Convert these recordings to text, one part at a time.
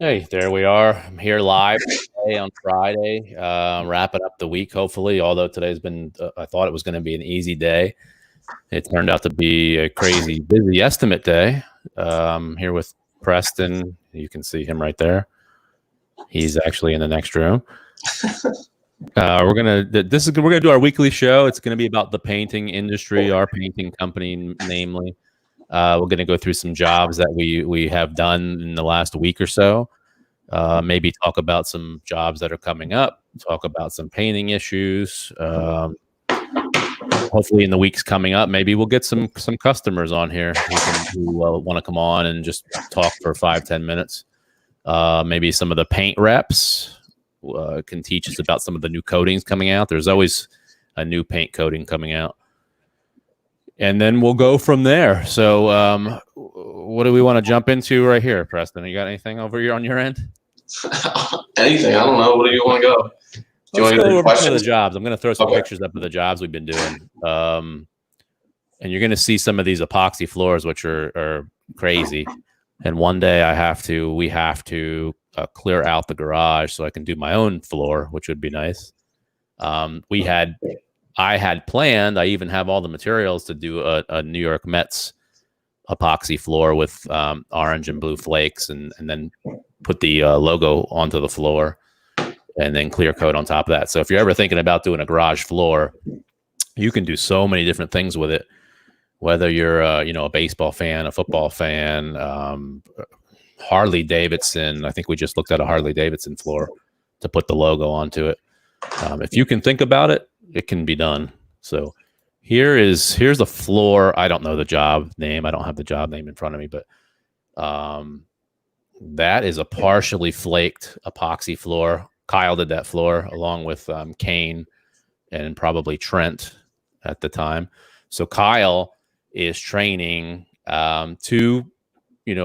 Hey, there we are. I'm here live today on Friday, wrapping up the week, hopefully. Although today's been, I thought it was going to be an easy day. It turned out to be a crazy busy estimate day. Here with Preston. You can see him right there. He's actually in the next room. We're gonna do our weekly show. It's gonna be about the painting industry, our painting company, namely. We're going to go through some jobs that we have done in the last week or so. Maybe talk about some jobs that are coming up. Talk about some painting issues. Hopefully, in the weeks coming up, maybe we'll get some customers on here who want to come on and just talk for 5-10 minutes. Maybe some of the paint reps can teach us about some of the new coatings coming out. There's always a new paint coating coming out. And then we'll go from there. So what do we want to jump into right here, Preston? You got anything over here on your end? Anything. I don't know. What do you want to go? Let's go over some of the jobs. I'm going to throw some pictures up of the jobs we've been doing. And you're going to see some of these epoxy floors, which are crazy. And one day we have to clear out the garage so I can do my own floor, which would be nice. I had planned, I even have all the materials to do a New York Mets epoxy floor with orange and blue flakes and then put the logo onto the floor and then clear coat on top of that. So if you're ever thinking about doing a garage floor, you can do so many different things with it, whether you're a baseball fan, a football fan, Harley Davidson. I think we just looked at a Harley Davidson floor to put the logo onto it. If you can think about it, it can be done. So here's the floor. I don't know the job name. I don't have the job name in front of me, but that is a partially flaked epoxy floor. Kyle did that floor along with Kane and probably Trent at the time. So Kyle is training two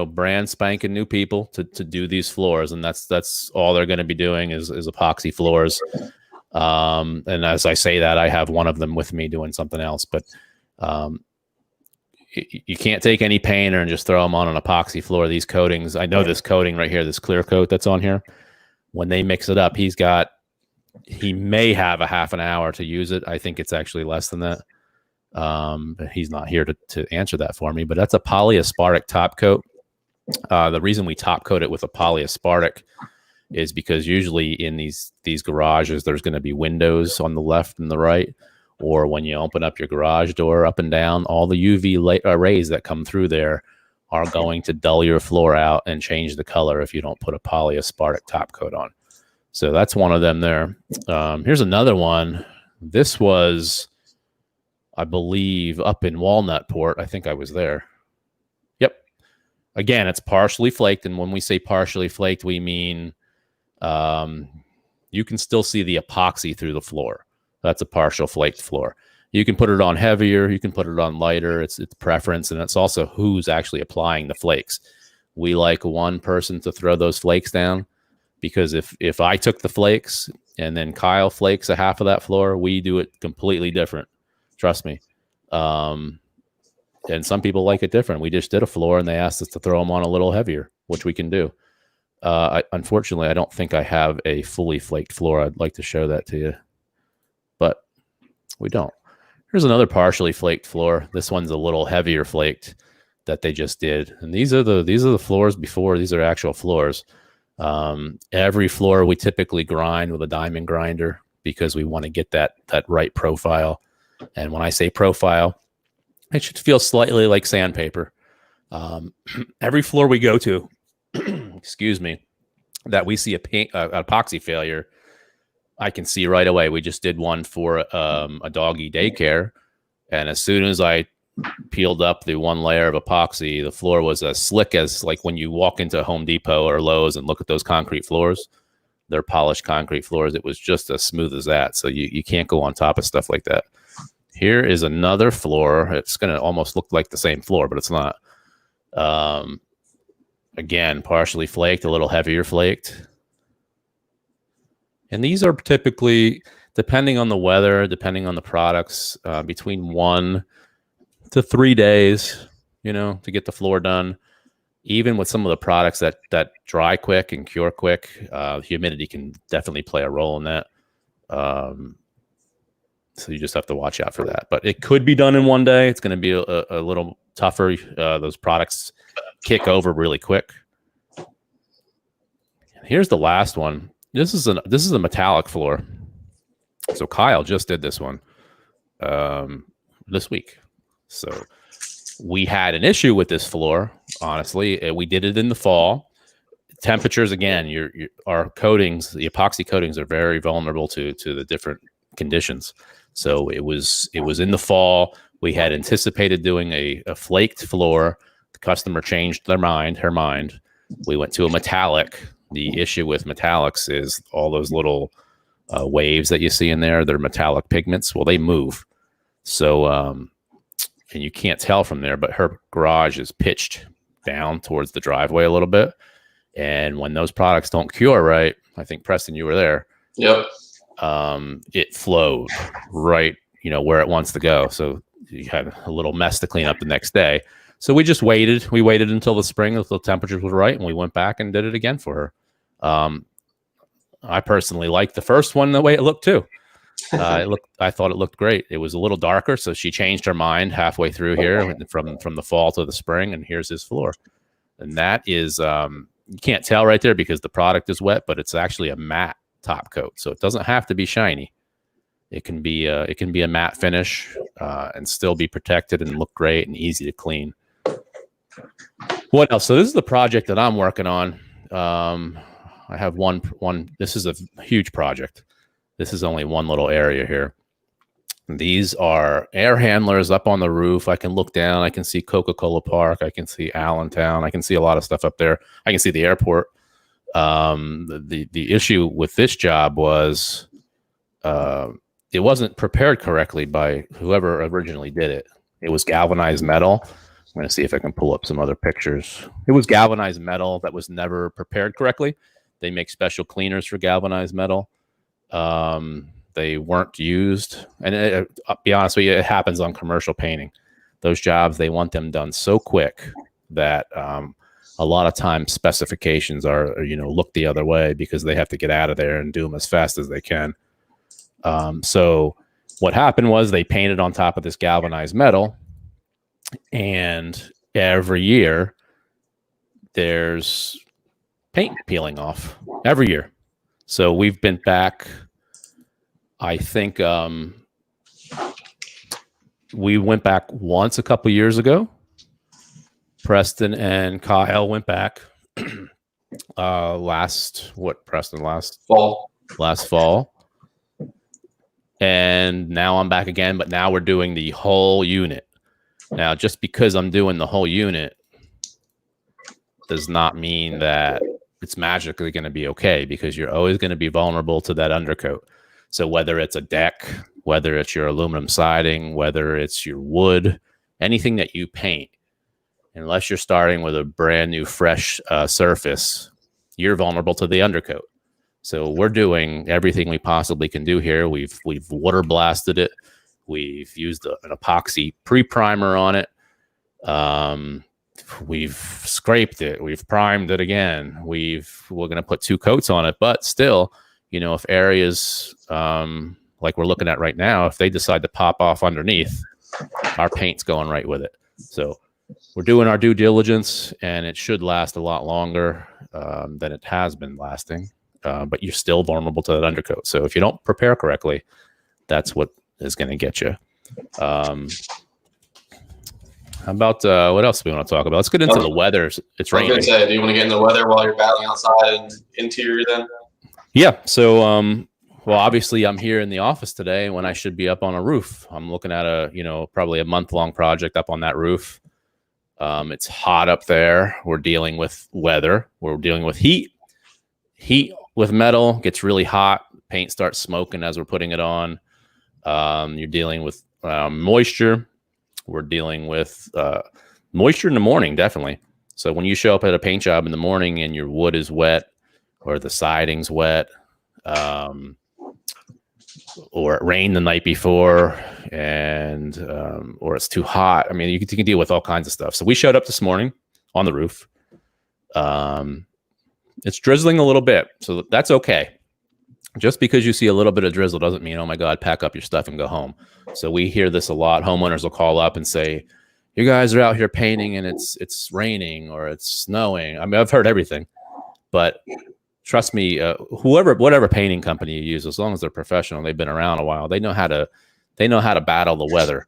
brand spanking new people to do these floors, and that's all they're going to be doing is epoxy floors. And as I say that, I have one of them with me doing something else, but you can't take any painter and just throw them on an epoxy floor. These coatings, I know this coating right here, this clear coat that's on here, when they mix it up, he may have a half an hour to use it. I think it's actually less than that. But he's not here to answer that for me, but that's a polyaspartic top coat. The reason we top coat it with a polyaspartic is because usually in these garages, there's going to be windows on the left and the right, or when you open up your garage door up and down, all the UV rays that come through there are going to dull your floor out and change the color if you don't put a polyaspartic top coat on. So that's one of them there. Here's another one. This was, I believe, up in Walnutport. I think I was there. Yep. Again, it's partially flaked. And when we say partially flaked, we mean you can still see the epoxy through the floor. That's a partial flaked floor. You can put it on heavier, you can put it on lighter. It's preference, and it's also who's actually applying the flakes. We like one person to throw those flakes down, because if I took the flakes and then Kyle flakes a half of that floor, we do it completely different. Trust me. And some people like it different. We just did a floor and they asked us to throw them on a little heavier, which we can do. Unfortunately, I don't think I have a fully flaked floor. I'd like to show that to you, but we don't. Here's another partially flaked floor. This one's a little heavier flaked that they just did. And these are the floors before. These are actual floors. Every floor we typically grind with a diamond grinder because we want to get that right profile. And when I say profile, it should feel slightly like sandpaper. Every floor we go to, excuse me, that we see a epoxy failure, I can see right away. We just did one for a doggy daycare, and as soon as I peeled up the one layer of epoxy, the floor was as slick as, like, when you walk into Home Depot or Lowe's and look at those concrete floors, they're polished concrete floors. It was just as smooth as that. So you can't go on top of stuff like that. Here is another floor. It's going to almost look like the same floor, but it's not. Again, partially flaked, a little heavier flaked. And these are typically, depending on the weather, depending on the products, between 1 to 3 days, to get the floor done. even with some of the products that dry quick and cure quick, humidity can definitely play a role in that. So you just have to watch out for that. But it could be done in one day. It's going to be a little tougher. Those products kick over really quick. Here's the last one. This is a metallic floor. So Kyle just did this one this week. So we had an issue with this floor. Honestly, we did it in the fall. Temperatures again. Our coatings, the epoxy coatings, are very vulnerable to the different conditions. So it was in the fall. We had anticipated doing a flaked floor. The customer changed her mind. We went to a metallic. The issue with metallics is all those little waves that you see in there. They're metallic pigments. Well, they move. So, and you can't tell from there, but her garage is pitched down towards the driveway a little bit. And when those products don't cure right, I think Preston, you were there. Yep. It flowed right, where it wants to go. So you had a little mess to clean up the next day. So we just waited. We waited until the spring, until the temperatures were right, and we went back and did it again for her. I personally liked the first one the way it looked too. I thought it looked great. It was a little darker, so she changed her mind halfway through here from the fall to the spring, and here's his floor. And that is you can't tell right there because the product is wet, but it's actually a matte top coat, so it doesn't have to be shiny. It can be a matte finish and still be protected and look great and easy to clean. What else? So this is the project that I'm working on. I have one. This is a huge project. This is only one little area here. These are air handlers up on the roof. I can look down. I can see Coca-Cola Park. I can see Allentown. I can see a lot of stuff up there. I can see the airport. The issue with this job was it wasn't prepared correctly by whoever originally did it. It was galvanized metal. I'm going to see if I can pull up some other pictures. It was galvanized metal that was never prepared correctly. They make special cleaners for galvanized metal. They weren't used. And I'll be honest with you, it happens on commercial painting. Those jobs, they want them done so quick that a lot of times specifications are, look the other way because they have to get out of there and do them as fast as they can. So what happened was they painted on top of this galvanized metal, and every year there's paint peeling off every year. So we've been back, I think we went back once a couple years ago. Preston and Kyle went back last fall. And now I'm back again, but now we're doing the whole unit. Now, just because I'm doing the whole unit does not mean that it's magically going to be okay, because you're always going to be vulnerable to that undercoat. So whether it's a deck, whether it's your aluminum siding, whether it's your wood, anything that you paint, unless you're starting with a brand new fresh surface, you're vulnerable to the undercoat. So we're doing everything we possibly can do here. We've water blasted it. We've used an epoxy pre-primer on it. We've scraped it. We've primed it again. We're going to put 2 coats on it, but still, if areas like we're looking at right now, if they decide to pop off underneath, our paint's going right with it. So we're doing our due diligence, and it should last a lot longer than it has been lasting. But you're still vulnerable to that undercoat. So if you don't prepare correctly, that's what is going to get you. How about what else do we want to talk about? Let's get into the weather. It's raining. I was going to say, do you want to get into the weather while you're battling outside and interior then? Yeah. So, well, obviously I'm here in the office today when I should be up on a roof. I'm looking at probably a month-long project up on that roof. It's hot up there. We're dealing with weather. We're dealing with heat. Heat with metal gets really hot. Paint starts smoking as we're putting it on. You're dealing with moisture. We're dealing with moisture in the morning, definitely. So when you show up at a paint job in the morning and your wood is wet, or the siding's wet, or it rained the night before, and or it's too hot. I mean, you can deal with all kinds of stuff. So we showed up this morning on the roof. It's drizzling a little bit, so that's okay. Just because you see a little bit of drizzle doesn't mean, oh my God, pack up your stuff and go home. So we hear this a lot. Homeowners will call up and say, you guys are out here painting and it's raining or it's snowing. I mean, I've heard everything, but trust me, whatever painting company you use, as long as they're professional, they've been around a while, they know how to battle the weather.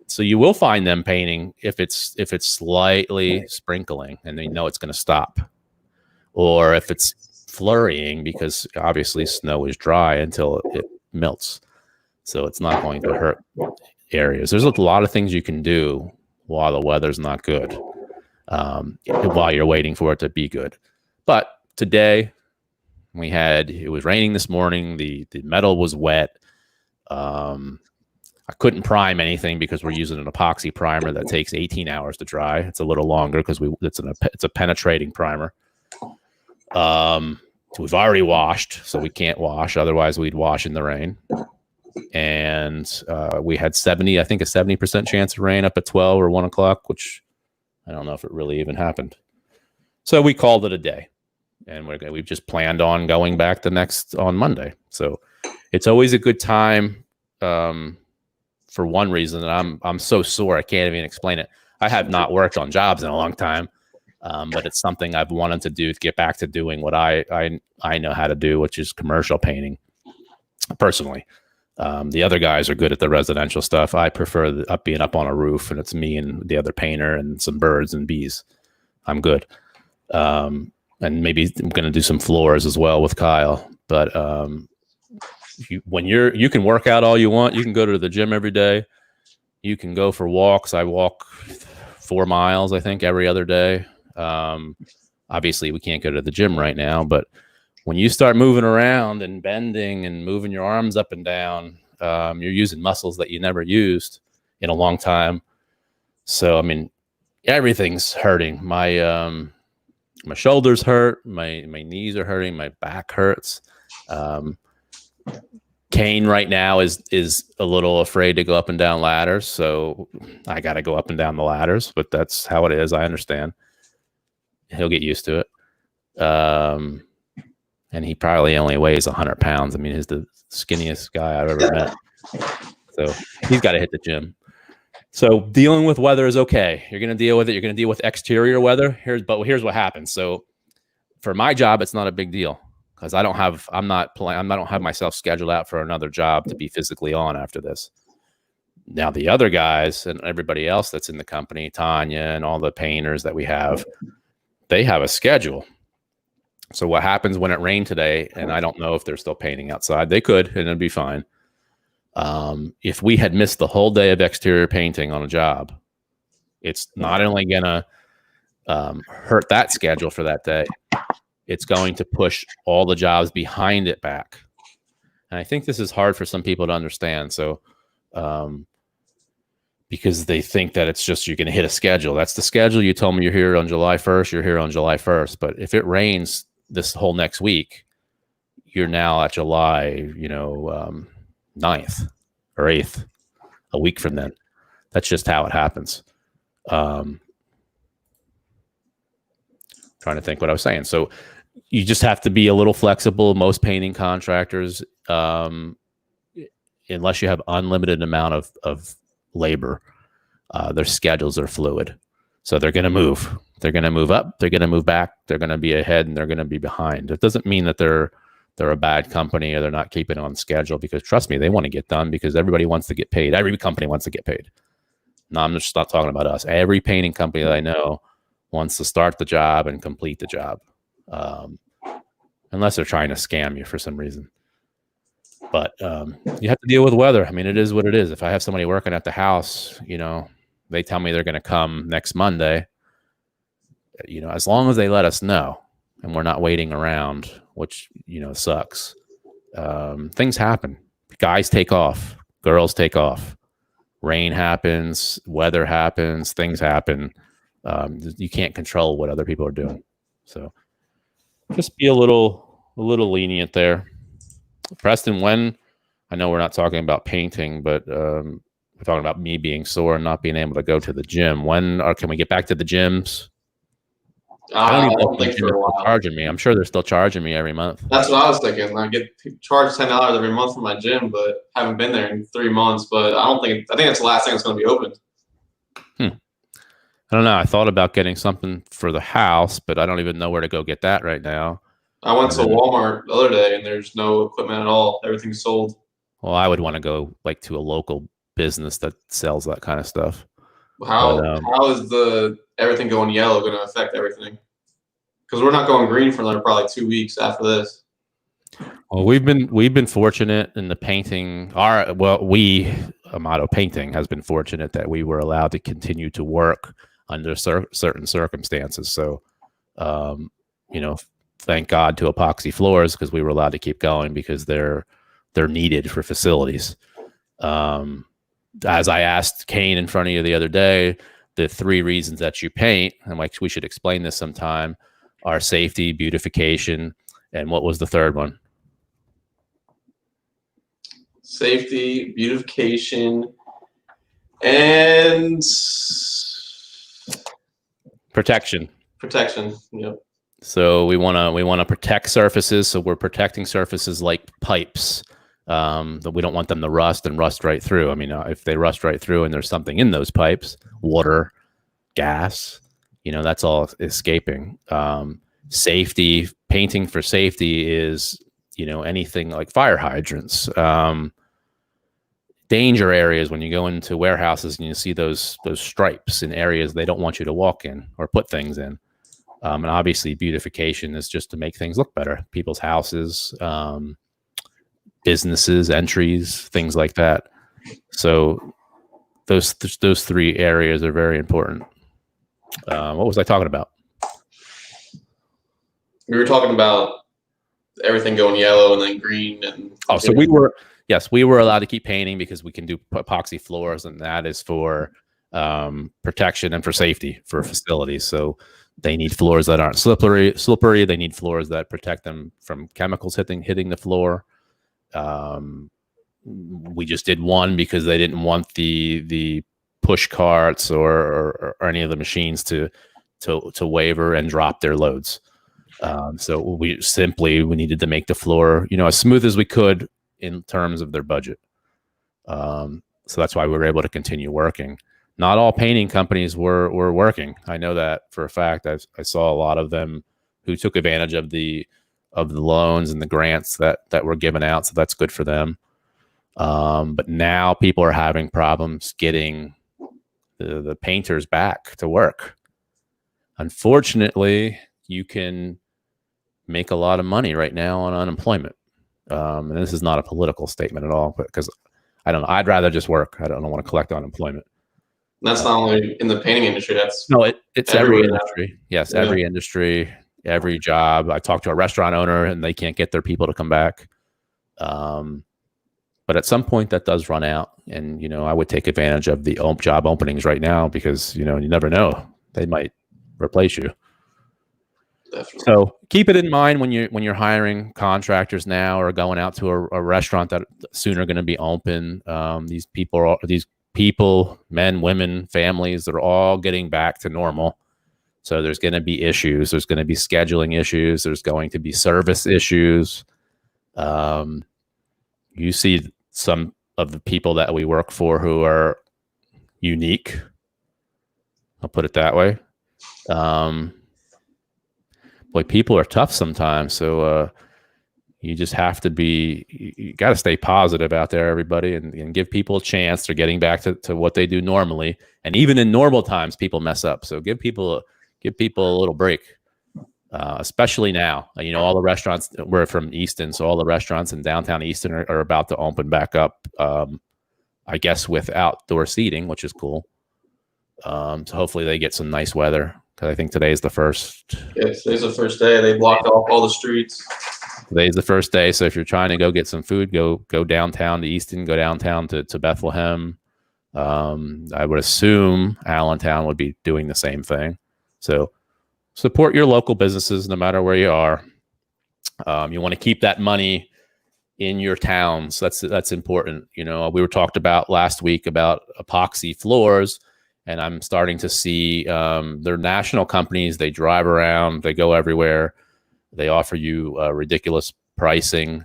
So you will find them painting if it's slightly sprinkling and they know it's going to stop, or if it's flurrying, because obviously snow is dry until it melts, so it's not going to hurt areas. There's a lot of things you can do while the weather's not good, while you're waiting for it to be good. But today it was raining this morning. The metal was wet. I couldn't prime anything because we're using an epoxy primer that takes 18 hours to dry. It's a little longer because it's a penetrating primer. We've already washed, so we can't wash. Otherwise, we'd wash in the rain. And we had a 70% chance of rain up at 12 or 1 o'clock, which I don't know if it really even happened. So we called it a day, and we've just planned on going back on Monday. So it's always a good time. For one reason, and I'm so sore I can't even explain it. I have not worked on jobs in a long time. But it's something I've wanted to do, to get back to doing what I know how to do, which is commercial painting. Personally, the other guys are good at the residential stuff. I prefer being up on a roof, and it's me and the other painter and some birds and bees. I'm good, and maybe I'm going to do some floors as well with Kyle. But you can work out all you want. You can go to the gym every day. You can go for walks. I walk 4 miles, I think, every other day. Obviously we can't go to the gym right now, but when you start moving around and bending and moving your arms up and down, you're using muscles that you never used in a long time. So, I mean, everything's hurting. My shoulders hurt. My knees are hurting. My back hurts. Kane right now is a little afraid to go up and down ladders. So I got to go up and down the ladders, but that's how it is. I understand. He'll get used to it. And he probably only weighs 100 pounds. I mean, he's the skinniest guy I've ever met. So he's got to hit the gym. So dealing with weather is okay. You're going to deal with it. You're going to deal with exterior weather. Here's what happens. So for my job, it's not a big deal because I don't have myself scheduled out for another job to be physically on after this. Now the other guys and everybody else that's in the company, Tanya and all the painters that we have, they have a schedule. So what happens when it rained today, and I don't know if they're still painting outside, they could, and it'd be fine. If we had missed the whole day of exterior painting on a job, it's not only going to hurt that schedule for that day, it's going to push all the jobs behind it back. And I think this is hard for some people to understand. So, because they think that it's just you're going to hit a schedule. That's the schedule. You told me you're here on July 1st, you're here on July 1st. But if it rains this whole next week, you're now at July, 9th or 8th, a week from then. That's just how it happens. Trying to think what I was saying. So you just have to be a little flexible. Most painting contractors, unless you have unlimited amount of labor, their schedules are fluid. So they're going to move. They're going to move up. They're going to move back. They're going to be ahead and they're going to be behind. It doesn't mean that they're a bad company or they're not keeping on schedule, because trust me, they want to get done because everybody wants to get paid. Every company wants to get paid. No, I'm just not talking about us. Every painting company that I know wants to start the job and complete the job. Unless they're trying to scam you for some reason. But you have to deal with weather. I mean, it is what it is. If I have somebody working at the house, they tell me they're going to come next Monday, as long as they let us know and we're not waiting around, which, sucks. Things happen. Guys take off. Girls take off. Rain happens. Weather happens. Things happen. You can't control what other people are doing. So just be a little lenient there. Preston, I know we're not talking about painting, but we're talking about me being sore and not being able to go to the gym. Can we get back to the gyms? I don't I even know don't if the think gym for is a still while. charging me. I'm sure they're still charging me every month. That's what I was thinking. I get charged $10 every month for my gym, but haven't been there in 3 months. But I think that's the last thing that's going to be open. I don't know. I thought about getting something for the house, but I don't even know where to go get that right now. I went to Walmart the other day, and there's no equipment at all. Everything's sold. Well, I would want to go like to a local business that sells that kind of stuff. How is the everything going yellow going to affect everything? Because we're not going green for another probably 2 weeks after this. Well, we've been fortunate in the painting. Amato Painting has been fortunate that we were allowed to continue to work under certain circumstances. So, thank God to epoxy floors because we were allowed to keep going because they're needed for facilities. As I asked Kane in front of you the other day, the 3 reasons that you paint, and like we should explain this sometime, are safety, beautification, and what was the third one? Safety, beautification, and Protection. Yep. So we want to protect surfaces. So we're protecting surfaces like pipes. That we don't want them to rust right through. I mean, if they rust right through and there's something in those pipes, water, gas, that's all escaping. Safety, painting for safety is, anything like fire hydrants, danger areas when you go into warehouses and you see those stripes in areas they don't want you to walk in or put things in. And obviously beautification is just to make things look better. People's houses, businesses, entries, things like that. So those 3 areas are very important. What was I talking about? We were talking about everything going yellow and then green. So we were allowed to keep painting because we can do epoxy floors, and that is for protection and for safety for facilities. So they need floors that aren't slippery. They need floors that protect them from chemicals hitting the floor. We just did one because they didn't want the push carts or any of the machines to waver and drop their loads. So we needed to make the floor, as smooth as we could in terms of their budget. So that's why we were able to continue working. Not all painting companies were working. I know that for a fact. I saw a lot of them who took advantage of the loans and the grants that were given out. So that's good for them. But now people are having problems getting the painters back to work. Unfortunately, you can make a lot of money right now on unemployment. And this is not a political statement at all, because I don't know. I'd rather just work. I don't want to collect unemployment. That's not only in the painting industry. It's every industry. Yes, yeah. Every industry, every job. I talked to a restaurant owner, and they can't get their people to come back. But at some point, that does run out, and I would take advantage of the job openings right now because you never know, they might replace you. Definitely. So keep it in mind when you're hiring contractors now or going out to a restaurant that soon are going to be open. These people, men, women, families, they're all getting back to normal. So there's going to be issues. There's going to be scheduling issues. There's going to be service issues. You see some of the people that we work for who are unique. I'll put it that way. Boy, people are tough sometimes. So you just have to you got to stay positive out there, everybody, and give people a chance. They're getting back to what they do normally. And even in normal times, people mess up. So give people a little break, especially now. All the restaurants, we're from Easton, so all the restaurants in downtown Easton are about to open back up, I guess, with outdoor seating, which is cool. So hopefully they get some nice weather. Because I think today is the first. Yes, today's the first day. They blocked off all the streets. Today's the first day. So if you're trying to go get some food, go downtown to Easton, go downtown to Bethlehem. I would assume Allentown would be doing the same thing. So support your local businesses no matter where you are. You want to keep that money in your towns. That's important. We were talked about last week about epoxy floors. and I'm starting to see they're national companies. They drive around, they go everywhere. They offer you ridiculous pricing,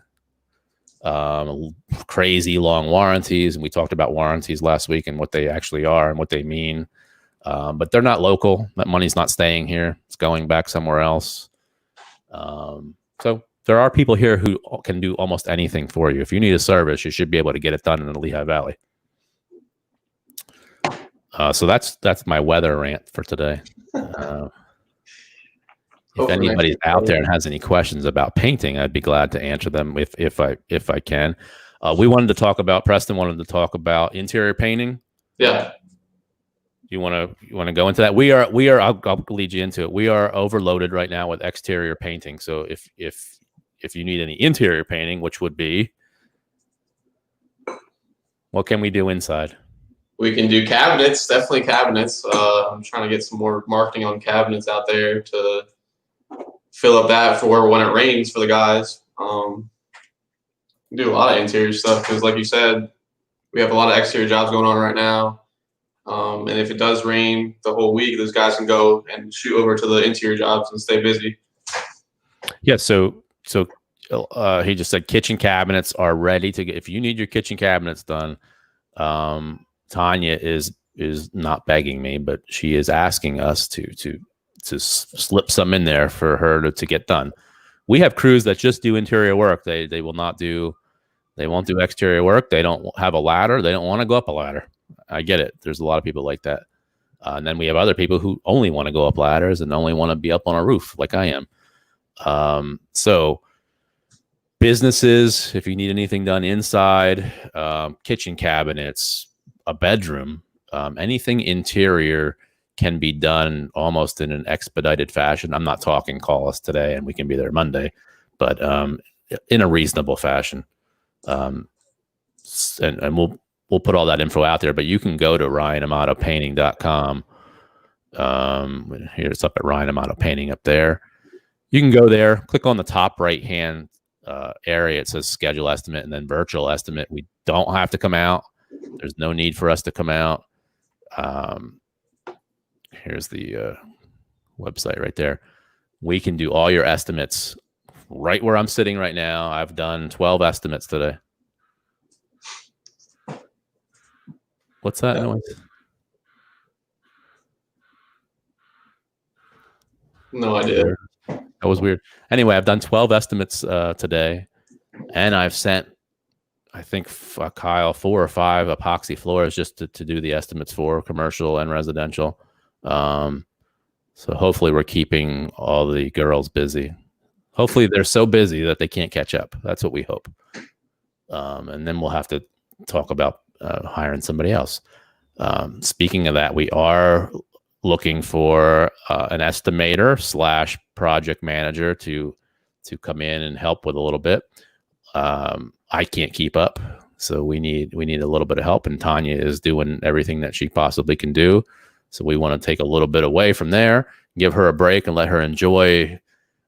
crazy long warranties. And we talked about warranties last week and what they actually are and what they mean. But they're not local. That money's not staying here. It's going back somewhere else. So there are people here who can do almost anything for you. If you need a service, you should be able to get it done in the Lehigh Valley. So that's my weather rant for today. If anybody's out there and has any questions about painting, I'd be glad to answer them if I can. We wanted to talk about, Preston wanted to talk about interior painting. Yeah. You want to go into that? We are. I'll lead you into it. We are overloaded right now with exterior painting. So if you need any interior painting, which would be, what can we do inside? We can do cabinets, definitely cabinets. I'm trying to get some more marketing on cabinets out there to fill up that for when it rains for the guys. Do a lot of interior stuff because, like you said, we have a lot of exterior jobs going on right now. And if it does rain the whole week, those guys can go and shoot over to the interior jobs and stay busy. Yeah. So he just said kitchen cabinets are ready to get. If you need your kitchen cabinets done, Tanya is not begging me, but she is asking us to slip some in there for her to get done. We have crews that just do interior work. They won't do exterior work. They don't have a ladder. They don't want to go up a ladder. I get it. There's a lot of people like that. And then we have other people who only want to go up ladders and only want to be up on a roof like I am. So businesses, if you need anything done inside, kitchen cabinets, a bedroom, anything interior can be done almost in an expedited fashion. I'm not talking call us today and we can be there Monday, but in a reasonable fashion. And we'll put all that info out there, but you can go to RyanAmatoPainting.com. Here it's up at Ryan Amato Painting up there. You can go there, click on the top right hand area. It says schedule estimate and then virtual estimate. We don't have to come out. There's no need for us to come out. Here's the website right there. We can do all your estimates right where I'm sitting right now. I've done 12 estimates today. What's that noise? No idea. That was weird. Anyway, I've done 12 estimates today, and I've sent, I think, Kyle 4 or 5 epoxy floors just to do the estimates for commercial and residential. So hopefully we're keeping all the girls busy. Hopefully they're so busy that they can't catch up. That's what we hope. And then we'll have to talk about hiring somebody else. Speaking of that, we are looking for an estimator / project manager to come in and help with a little bit. I can't keep up, so we need a little bit of help, and Tanya is doing everything that she possibly can do. So we want to take a little bit away from there, give her a break, and let her enjoy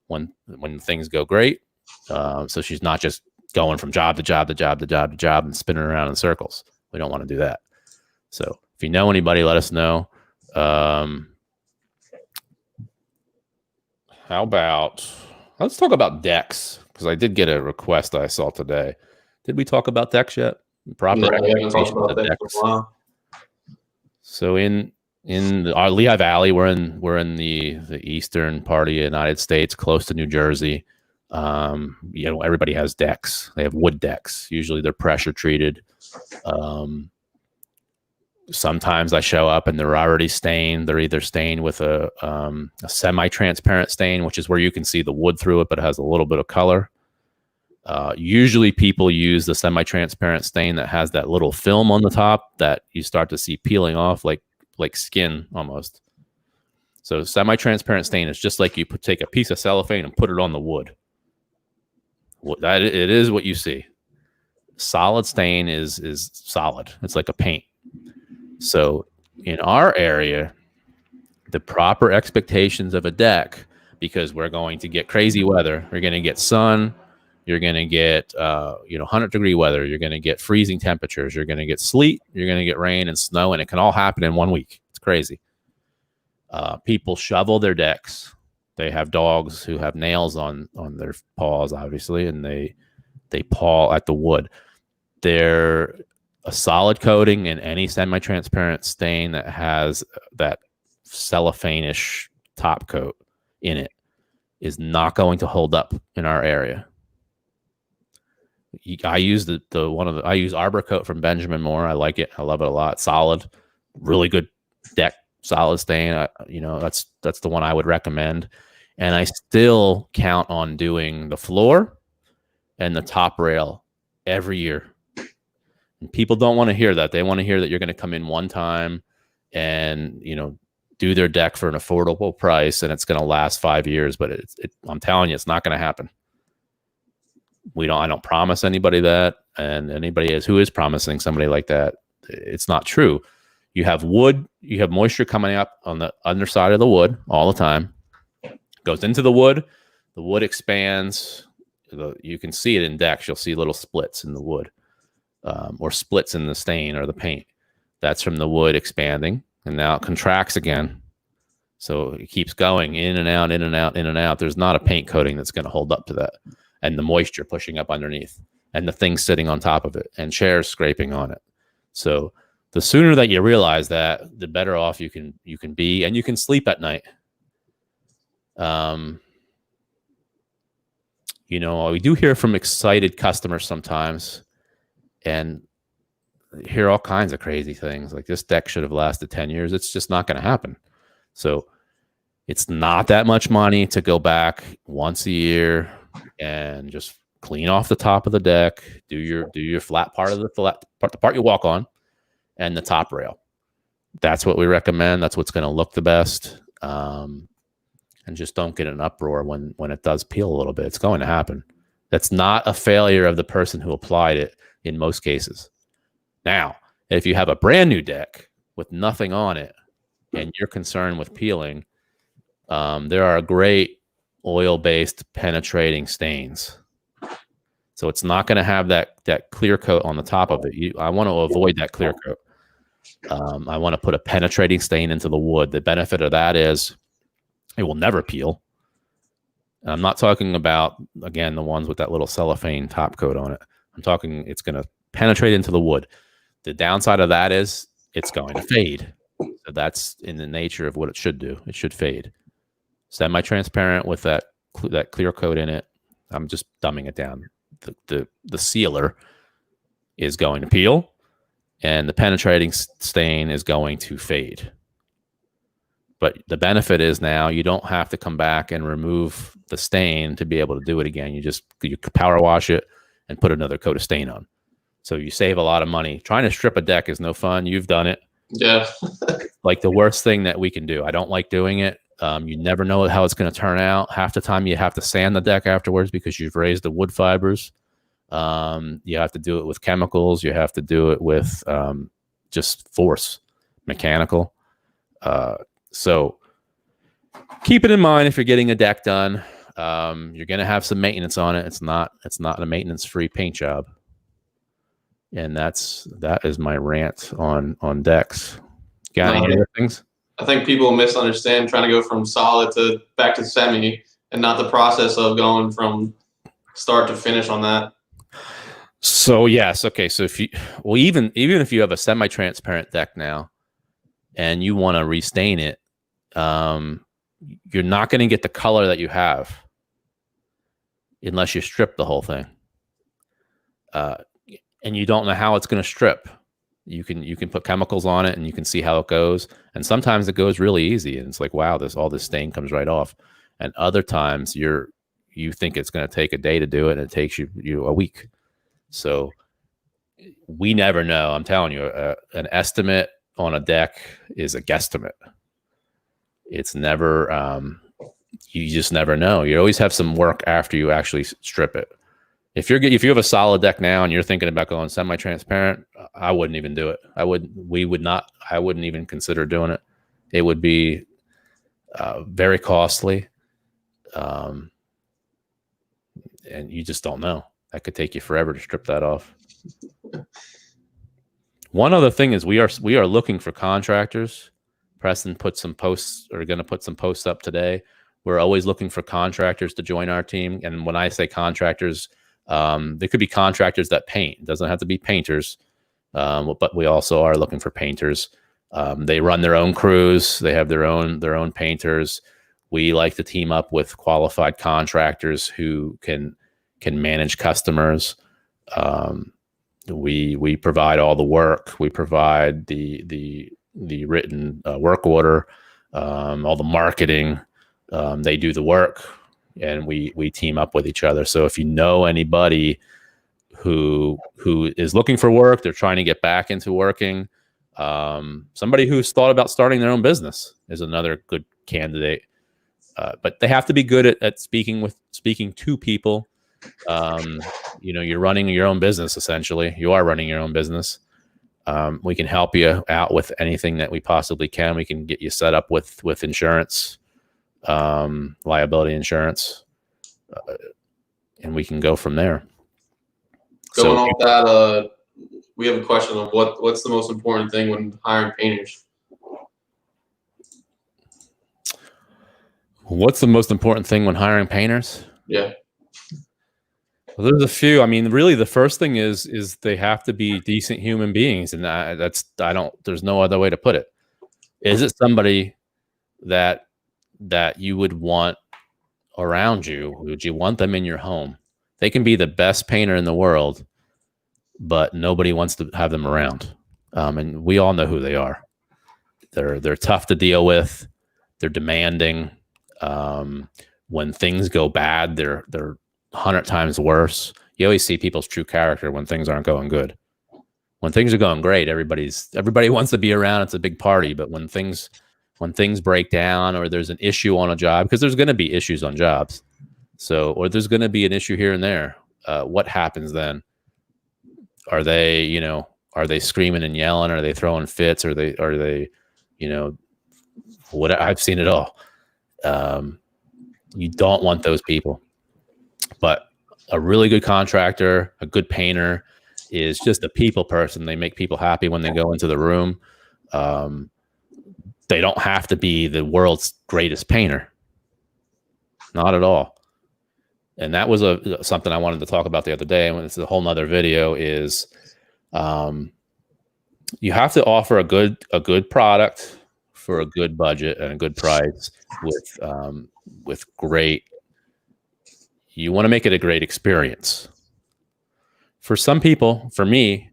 when things go great. So she's not just going from job to job to job to job to job and spinning around in circles. We don't want to do that. So if you know anybody, let us know. How about, let's talk about decks, because I did get a request I saw today. Did we talk about decks yet? Proper expectations of decks. So in our Lehigh Valley, we're in the eastern part of the United States, close to New Jersey. Everybody has decks. They have wood decks. Usually they're pressure treated. Sometimes I show up and they're already stained. They're either stained with a semi-transparent stain, which is where you can see the wood through it, but it has a little bit of color. Usually people use the semi-transparent stain that has that little film on the top that you start to see peeling off like skin almost. So semi-transparent stain is just like you take a piece of cellophane and put it on the wood. It is what you see. Solid stain is solid. It's like a paint. So in our area, the proper expectations of a deck, because we're going to get crazy weather, we're going to get sun, you're going to get 100-degree weather, you're going to get freezing temperatures, you're going to get sleet, you're going to get rain and snow, and it can all happen in 1 week. It's crazy. People shovel their decks. They have dogs who have nails on their paws, obviously, and they paw at the wood. They're a solid coating in any semi-transparent stain that has that cellophane-ish top coat in it is not going to hold up in our area. I use I use Arbor Coat from Benjamin Moore. I like it. I love it a lot. Solid, really good deck, solid stain. That's the one I would recommend. And I still count on doing the floor and the top rail every year. And people don't want to hear that. They want to hear that you're going to come in one time and, do their deck for an affordable price and it's going to last 5 years. But I'm telling you, it's not going to happen. I don't promise anybody that. And anybody who is promising somebody like that, it's not true. You have wood, you have moisture coming up on the underside of the wood all the time. Goes into the wood expands. You can see it in decks. You'll see little splits in the wood, or splits in the stain or the paint. That's from the wood expanding, and now it contracts again. So it keeps going in and out, in and out, in and out. There's not a paint coating that's going to hold up to that, and the moisture pushing up underneath, and the thing sitting on top of it, and chairs scraping on it. So the sooner that you realize that, the better off you can be, and you can sleep at night. We do hear from excited customers sometimes and hear all kinds of crazy things like this deck should have lasted 10 years. It's just not going to happen. So it's not that much money to go back once a year and just clean off the top of the deck, do your flat part of the part you walk on, and the top rail. That's what we recommend. That's what's going to look the best. And just don't get an uproar when it does peel a little bit. It's going to happen. That's not a failure of the person who applied it in most cases. Now, if you have a brand new deck with nothing on it and you're concerned with peeling, there are great oil-based penetrating stains. So it's not going to have that clear coat on the top of it. I want to avoid that clear coat. I want to put a penetrating stain into the wood. The benefit of that is it will never peel. I'm not talking about, again, the ones with that little cellophane top coat on it. I'm talking it's going to penetrate into the wood. The downside of that is it's going to fade. So that's in the nature of what it should do. It should fade. Semi-transparent with that clear coat in it. I'm just dumbing it down. The sealer is going to peel, and the penetrating stain is going to fade. But the benefit is now you don't have to come back and remove the stain to be able to do it again. You power wash it and put another coat of stain on. So you save a lot of money. Trying to strip a deck is no fun. You've done it. Yeah. Like the worst thing that we can do. I don't like doing it. You never know how it's going to turn out. Half the time you have to sand the deck afterwards because you've raised the wood fibers. You have to do it with chemicals. You have to do it with just force, mechanical. So keep it in mind if you're getting a deck done. You're going to have some maintenance on it. It's not a maintenance-free paint job. And that is my rant on decks. Got any other things? I think people misunderstand trying to go from solid to back to semi, and not the process of going from start to finish on that. So yes, okay. So even if you have a semi-transparent deck now, and you want to restain it, you're not going to get the color that you have unless you strip the whole thing. And you don't know how it's going to strip. You can put chemicals on it and you can see how it goes. And sometimes it goes really easy and it's like, wow, all this stain comes right off. And other times you think it's going to take a day to do it and it takes you a week. So we never know. I'm telling you, an estimate on a deck is a guesstimate. It's never, you just never know. You always have some work after you actually strip it. If you have a solid deck now and you're thinking about going semi-transparent, I wouldn't even do it. I wouldn't even consider doing it. It would be very costly. And you just don't know. That could take you forever to strip that off. One other thing is we are looking for contractors, Preston put some posts, or going to put some posts up today. We're always looking for contractors to join our team. And when I say contractors, they could be contractors that paint. It doesn't have to be painters, but we also are looking for painters. They run their own crews. They have their own painters. We like to team up with qualified contractors who can manage customers. We provide all the work. We provide the written work order, all the marketing. They do the work, and we team up with each other. So if you know anybody who is looking for work, they're trying to get back into working, somebody who's thought about starting their own business is another good candidate. But they have to be good at speaking to people. You're running your own business, essentially. You are running your own business. We can help you out with anything that we possibly can. We can get you set up with insurance, liability insurance, and we can go from there. Going off that, we have a question of what's the most important thing when hiring painters? What's the most important thing when hiring painters? Yeah. Well, there's a few. I mean, really, the first thing is they have to be decent human beings, and there's no other way to put it. Is it somebody that you would want around you? Would you want them in your home? They can be the best painter in the world, but nobody wants to have them around. And we all know who they are. They're tough to deal with. They're demanding. When things go bad, they're 100 times worse. You always see people's true character when things aren't going good. When things are going great, everybody wants to be around. It's a big party. But when things break down, or there's an issue on a job, because there's going to be issues on jobs, or there's going to be an issue here and there. What happens then? Are they screaming and yelling? Are they throwing fits? Are they what? I've seen it all. You don't want those people. But a really good contractor, a good painter, is just a people person. They make people happy when they go into the room. They don't have to be the world's greatest painter. Not at all. And that was something I wanted to talk about the other day. And it's a whole nother video. Is you have to offer a good product for a good budget and a good price with great. You want to make it a great experience. For some people, for me,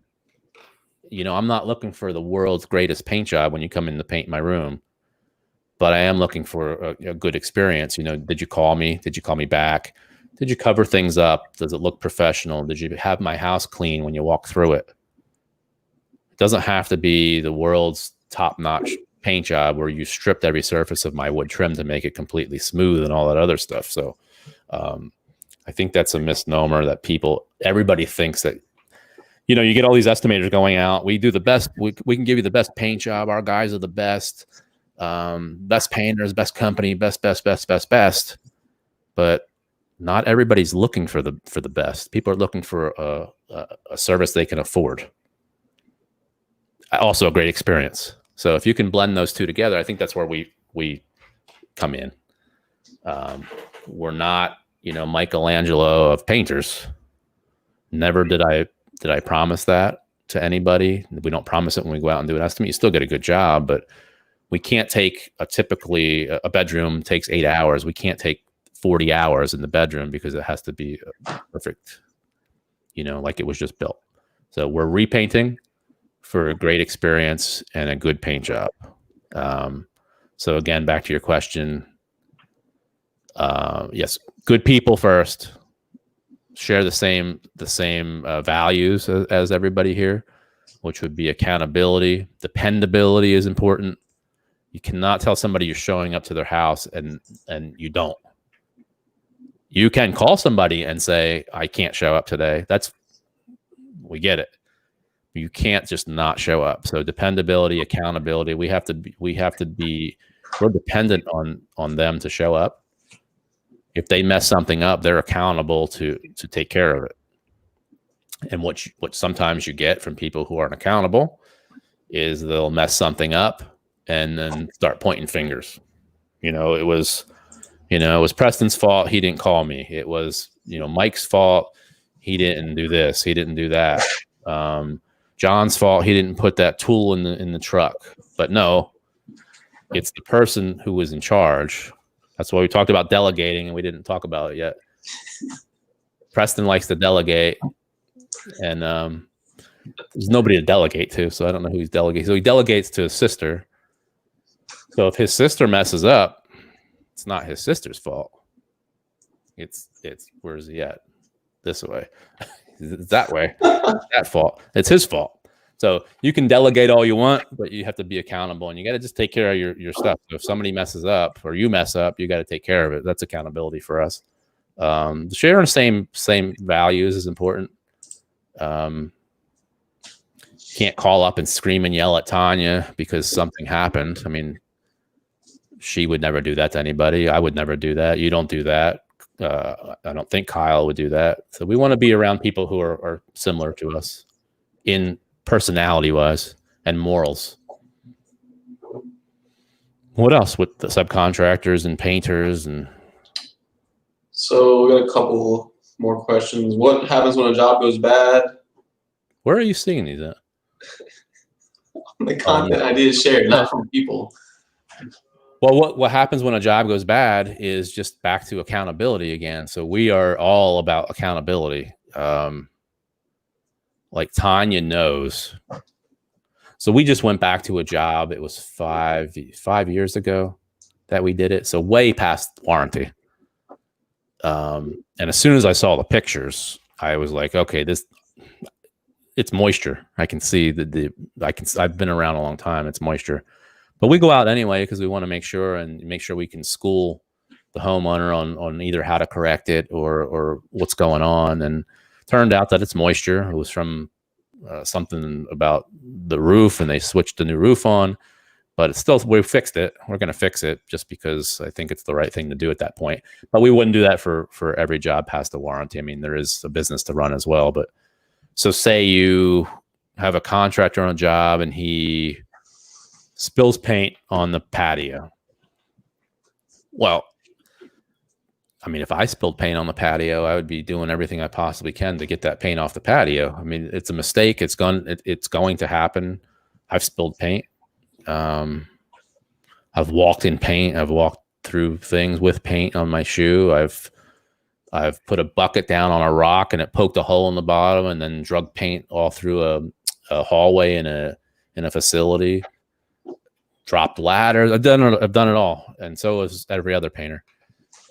I'm not looking for the world's greatest paint job when you come in to paint my room, but I am looking for a good experience. Did you call me? Did you call me back? Did you cover things up? Does it look professional? Did you have my house clean when you walk through it? It doesn't have to be the world's top-notch paint job where you stripped every surface of my wood trim to make it completely smooth and all that other stuff. So I think that's a misnomer that everybody thinks that, you get all these estimators going out. We do the best. We can give you the best paint job. Our guys are the best, best painters, best company, best. But not everybody's looking for the best. People are looking for a service they can afford. Also a great experience. So if you can blend those two together, I think that's where we come in. We're not, Michelangelo of painters. Never did I promise that to anybody. We don't promise it when we go out and do an estimate. You still get a good job, but we can't take typically a bedroom takes 8 hours. We can't take 40 hours in the bedroom because it has to be perfect, like it was just built. So we're repainting for a great experience and a good paint job. So again, back to your question. Yes, good people first. Share the same values as everybody here, which would be accountability. Dependability is important. You cannot tell somebody you're showing up to their house and you don't. You can call somebody and say, I can't show up today. We get it. You can't just not show up. So dependability, accountability, we're dependent on them to show up. If they mess something up, they're accountable to take care of it. And what sometimes you get from people who aren't accountable is they'll mess something up and then start pointing fingers. It was Preston's fault. He didn't call me. It was, Mike's fault. He didn't do this. He didn't do that. John's fault. He didn't put that tool in the truck. But no, it's the person who was in charge. That's why we talked about delegating, and we didn't talk about it yet. Preston likes to delegate, and there's nobody to delegate to, so I don't know who he's delegating. So he delegates to his sister. So if his sister messes up, it's not his sister's fault. It's where is he at? This way. It's that way. It's that fault. It's his fault. So you can delegate all you want, but you have to be accountable, and you got to just take care of your stuff. So if somebody messes up or you mess up, you got to take care of it. That's accountability for us. Sharing the same values is important. Can't call up and scream and yell at Tanya because something happened. I mean, she would never do that to anybody. I would never do that. You don't do that. I don't think Kyle would do that. So we want to be around people who are similar to us in personality wise and morals. What else with the subcontractors and painters? And so we got a couple more questions. What happens when a job goes bad? Where are you seeing these at? The content ideas shared, not from people. Well, what happens when a job goes bad is just back to accountability again. So we are all about accountability. Like Tanya knows. So we just went back to a job. It was 5 years ago that we did it. So way past warranty. And as soon as I saw the pictures, I was like, okay, it's moisture. I can see I've been around a long time. It's moisture. But we go out anyway because we want to make sure we can school the homeowner on either how to correct it or what's going on. And turned out that it's moisture. It was from something about the roof, and they switched the new roof on. But it's still, we fixed it. We're going to fix it just because I think it's the right thing to do at that point. But we wouldn't do that for every job past the warranty. I mean, there is a business to run as well. But so say you have a contractor on a job and he spills paint on the patio. Well, I mean, if I spilled paint on the patio, I would be doing everything I possibly can to get that paint off the patio. I mean, it's a mistake. It's going to happen. I've spilled paint. I've walked in paint. I've walked through things with paint on my shoe. I've put a bucket down on a rock and it poked a hole in the bottom, and then drug paint all through a hallway in a facility. Dropped ladders. I've done it all, and so is every other painter.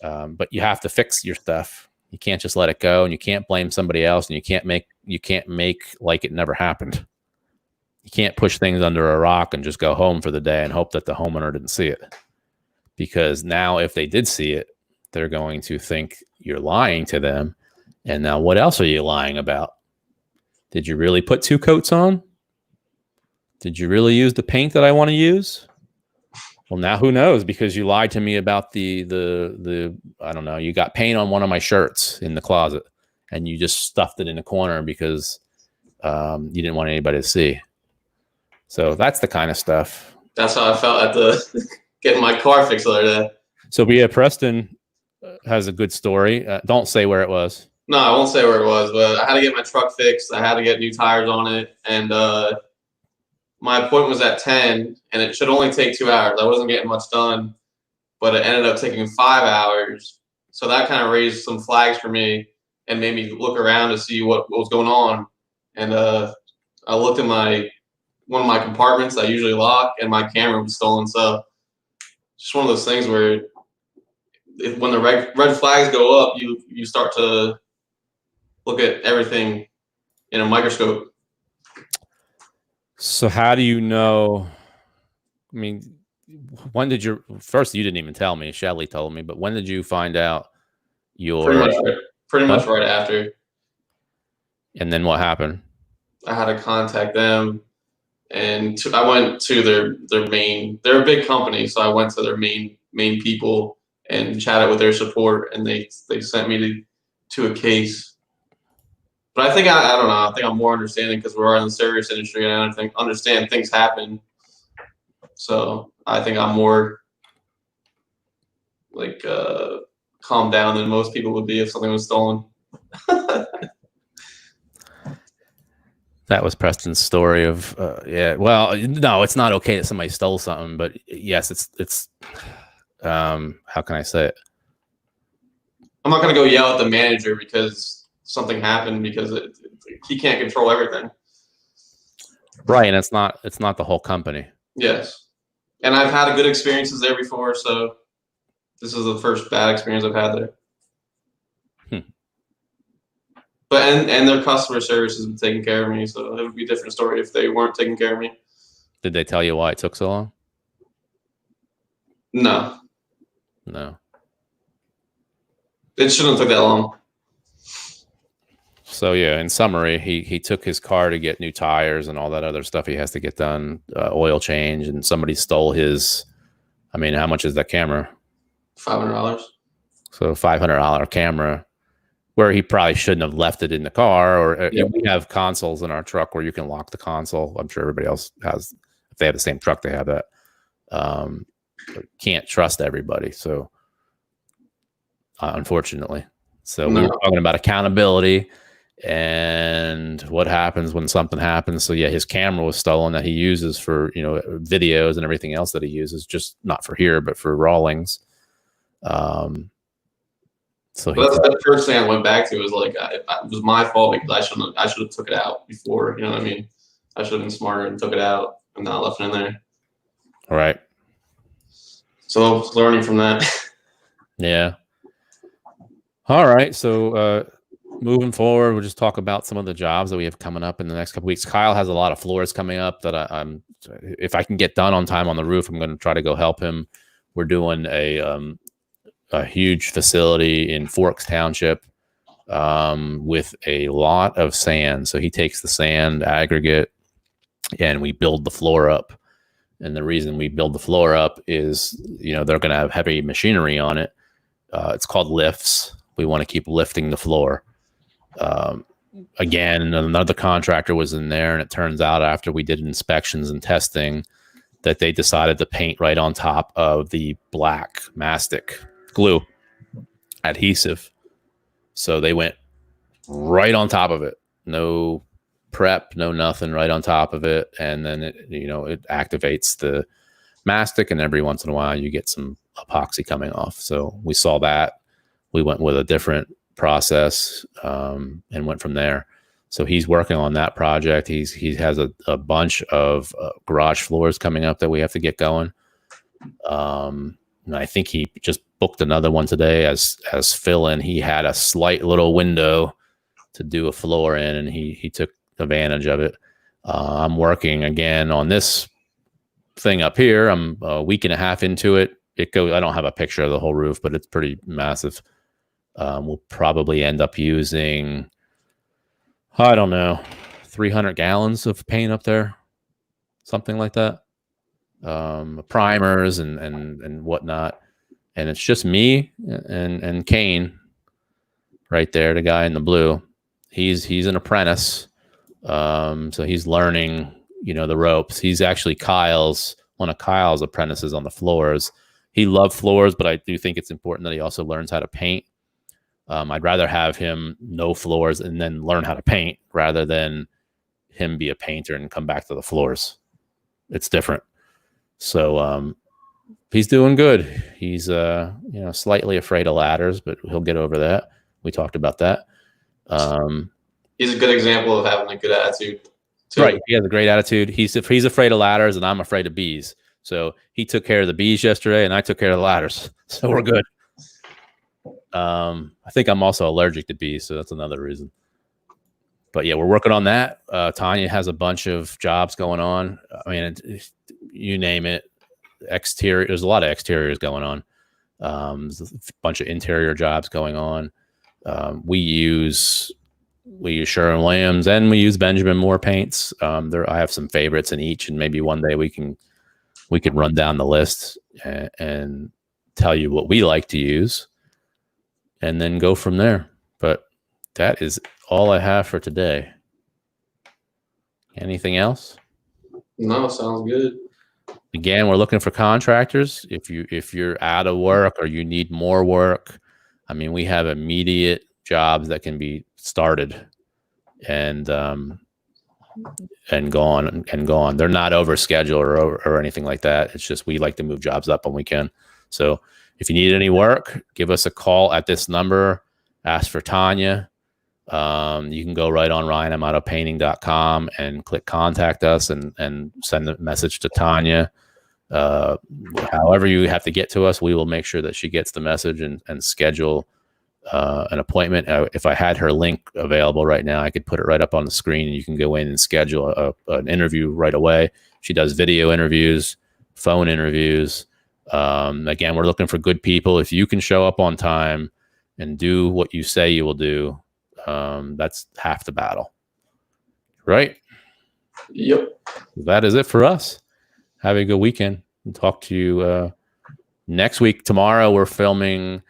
But you have to fix your stuff. You can't just let it go, and you can't blame somebody else, and you can't make like it never happened. You can't push things under a rock and just go home for the day and hope that the homeowner didn't see it. Because now if they did see it, they're going to think you're lying to them. And now what else are you lying about? Did you really put 2 coats on? Did you really use the paint that I want to use? Well, now who knows? Because you lied to me about the I don't know, you got paint on one of my shirts in the closet and you just stuffed it in a corner because you didn't want anybody to see. So that's the kind of stuff. That's how I felt at the getting my car fixed the other day. So yeah, Preston has a good story. Don't say where it was. No, I won't say where it was, but I had to get my truck fixed. I had to get new tires on it, and my appointment was at 10, and it should only take 2 hours. I wasn't getting much done, but it ended up taking 5 hours. So that kind of raised some flags for me and made me look around to see what was going on. And I looked at one of my compartments I usually lock, and my camera was stolen. So just one of those things where when the red flags go up, you start to look at everything in a microscope. So how do you know? I mean, when did first you didn't even tell me, Shelly told me, but when did you find out pretty much right after? And then what happened? I had to contact them, and I went to their main, they're a big company, so I went to their main people and chatted with their support, and they sent me to a case. But I think I don't know. I think I'm more understanding because we're in the service industry, and I understand things happen. So I think I'm more like calmed down than most people would be if something was stolen. That was Preston's story of yeah. Well, no, it's not okay that somebody stole something, but yes, it's how can I say it? I'm not gonna go yell at the manager because something happened because he can't control everything. Right, and it's not the whole company. Yes, and I've had good experiences there before, so this is the first bad experience I've had there. But and their customer service has been taking care of me, so it would be a different story if they weren't taking care of me. Did they tell you why it took so long? No. It shouldn't have took that long. So yeah, in summary, he took his car to get new tires and all that other stuff he has to get done, oil change, and somebody stole his. I mean, how much is that camera? $500. So $500 camera, where he probably shouldn't have left it in the car. Or we have consoles in our truck where you can lock the console. I'm sure everybody else has. If they have the same truck, they have that. Can't trust everybody. So unfortunately, so we were talking about accountability and what happens when something happens. So yeah, his camera was stolen that he uses for videos and everything else that he uses, just not for here, but for Rawlings. So that's the first thing I went back to was like it was my fault because I should have took it out before. You know what I mean? I should have been smarter and took it out and not left it in there. All right. So learning from that. Yeah. All right. So moving forward, we'll just talk about some of the jobs that we have coming up in the next couple weeks. Kyle has a lot of floors coming up that I'm if I can get done on time on the roof, I'm going to try to go help him. We're doing a huge facility in Forks Township with a lot of sand. So he takes the sand aggregate and we build the floor up. And the reason we build the floor up is, they're going to have heavy machinery on it. It's called lifts. We want to keep lifting the floor. Again, another contractor was in there, and it turns out after we did inspections and testing that they decided to paint right on top of the black mastic glue adhesive. So they went right on top of it. No prep, no nothing, right on top of it. And then it activates the mastic, and every once in a while you get some epoxy coming off. So we saw that. We went with a different process and went from there. So he's working on that project. He has a bunch of garage floors coming up that we have to get going. And I think he just booked another one today as fill-in. He had a slight little window to do a floor in, and he took advantage of it. I'm working again on this thing up here. I'm a week and a half into it. I don't have a picture of the whole roof, but it's pretty massive. We'll probably end up using, I don't know, 300 gallons of paint up there, something like that. Primers and whatnot. And it's just me and Kane right there, the guy in the blue. He's an apprentice. So he's learning, the ropes. He's actually one of Kyle's apprentices on the floors. He loved floors, but I do think it's important that he also learns how to paint. I'd rather have him know floors and then learn how to paint rather than him be a painter and come back to the floors. It's different. So he's doing good. He's slightly afraid of ladders, but he'll get over that. We talked about that. He's a good example of having a good attitude too. Right. He has a great attitude. He's afraid of ladders, and I'm afraid of bees. So he took care of the bees yesterday, and I took care of the ladders. So we're good. I think I'm also allergic to bees, so that's another reason. But yeah, we're working on that. Tanya has a bunch of jobs going on. I mean, you name it. Exterior. There's a lot of exteriors going on. There's a bunch of interior jobs going on. We use Sherwin-Williams and we use Benjamin Moore paints. I have some favorites in each, and maybe one day we can run down the list and tell you what we like to use, and then go from there. But that is all I have for today. Anything else? No, sounds good. Again, we're looking for contractors. If you're out of work or you need more work, I mean, we have immediate jobs that can be started and go on. They're not over schedule or anything like that. It's just we like to move jobs up when we can. So if you need any work, give us a call at this number. Ask for Tanya. You can go right on RyanAmatoPainting.com and click contact us and send a message to Tanya. However you have to get to us, we will make sure that she gets the message and schedule an appointment. If I had her link available right now, I could put it right up on the screen and you can go in and schedule an interview right away. She does video interviews, phone interviews. Again, we're looking for good people. If you can show up on time and do what you say you will do, that's half the battle. Right? Yep. That is it for us. Have a good weekend. We'll talk to you next week. Tomorrow we're filming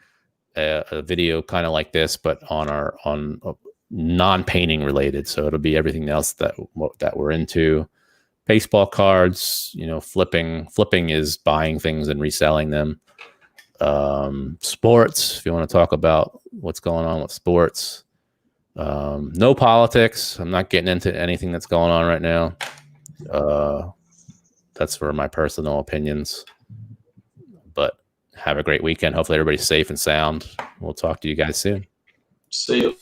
a video kind of like this, but on non-painting related. So it'll be everything else that we're into. Baseball cards, flipping is buying things and reselling them. Sports, if you want to talk about what's going on with sports. No politics. I'm not getting into anything that's going on right now. That's for my personal opinions. But have a great weekend. Hopefully everybody's safe and sound. We'll talk to you guys soon. See you.